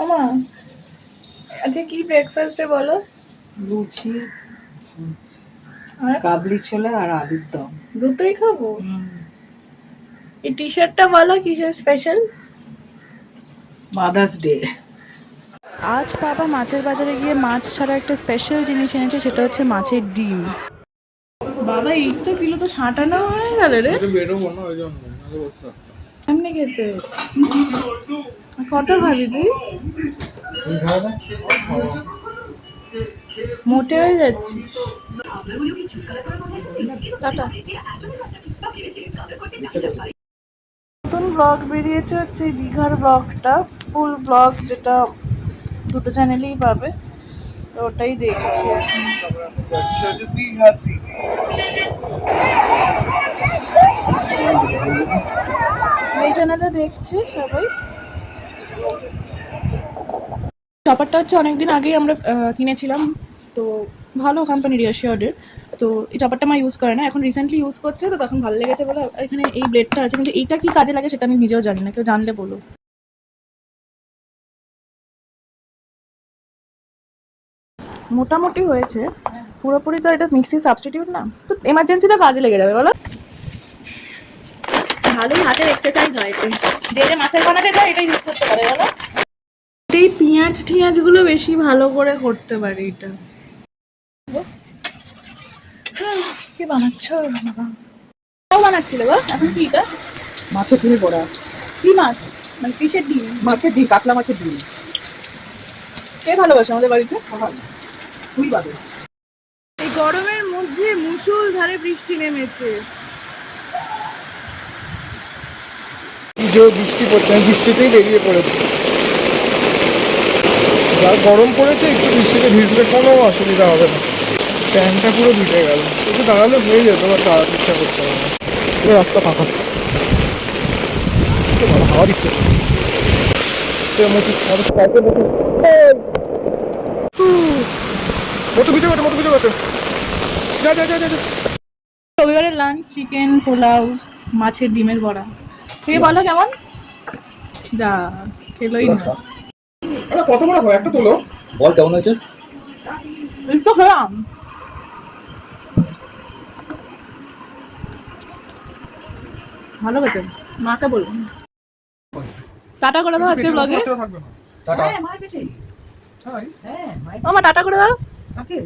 ওমা, আচ্ছা কি ব্রেকফাস্টে বলো? লুচি, আর কাবলি ছোলা আর আলুর দম। দুটোই খাবো। এই টি শার্টটা বলো কিসের স্পেশাল? Mother's day. আজ বাবা মাছের বাজারে গিয়ে মাছ ছাড়া একটা স্পেশাল জিনিস এনেছে, সেটা হচ্ছে মাছের ডিম। বাবা এই তো কিলো তো 60 হয়ে গেল রে। বেরোবো না ওই জন্য, নাহলে বসে থাকতাম। এমনি খেতে কত খাবি তুই? মোটে হয়ে যাচ্ছিস। টাটা। নতুন ব্লগ বেরিয়েছে হচ্ছে দীঘার ব্লগটা, ফুল ব্লগ, যেটা দুটো চ্যানেলেই পাবে, তো ওটাই দেখছি এখন। যে চ্যানেলে দেখছে সবাই। চপারটা হচ্ছে অনেকদিন আগেই আমরা কিনেছিলাম, তো ভালো কোম্পানির রিয়াশিওরের। তো এই চপারটা মা ইউজ করে না, এখন রিসেন্টলি ইউজ করছে, তো তখন ভালো লেগেছে বলে এখানে এই ব্লেডটা আছে, কিন্তু এইটা কি কাজে লাগে সেটা আমি নিজেও জানি না, কেউ জানলে বলো। মোটামুটি হয়েছে, পুরোপুরি তো এটা মিক্সি সাবস্টিটিউট না, তো এমার্জেন্সিতে কাজে লেগে যাবে বলো। ভালোই হাতের এক্সারসাইজ হয় এটা, যে মাছের বানাতে যায় এটা ইউজ করতে পারে বলো। এই পেঁয়াজ টিয়াজগুলো বেশি ভালো করে করতে পারে এটা। কি বানাচ্ছ বাবা? তাও বানাচ্ছিল গো, এখন কি এটা? মাছের ডিমে বড়া। কি মাছ? মানে কিসের ডিম? মাছের ডিম, কাতলা মাছের ডিম। কে ভালোবাসে আমাদের বাড়িতে? তুই বাদে। এই গরমের মধ্যে মুষল ধারে বৃষ্টি নেমেছে। যে বৃষ্টি পড়ছে, আমি বৃষ্টিতেই বেরিয়ে পড়েছি। যা গরম পড়েছে, একটু বৃষ্টিতে ভিজলে কোনো অসুবিধা হবে না। প্যান্টটা পুরো ভিজে গেল, একটু দাঁড়ালে হয়ে যেত, বা দাঁড়াতে ইচ্ছা করতে হবে না। পুরো রাস্তা ফাঁকা, ভালো হাওয়া দিচ্ছে। মতো ভিজে গেছে, মতো ভিজে গেছে। যা যা যা যা। রবিবারের লাঞ্চ চিকেন পোলাও মাছের ডিমের বড়া। খেয়ে বলো কেমন? যা খেলোই না। কত বড় হয় একটা তোলো, বল কেমন হয়েছে? একটু খেলাম। ভালো খেতে, মাকে বলবো। টাটা করে দাও আজকের ব্লগে। থাকবে না। টাটা। হ্যাঁ, মায়ের পেটে। তাই? হ্যাঁ, মায়ের ও মা টাটা করে দাও। কাকে?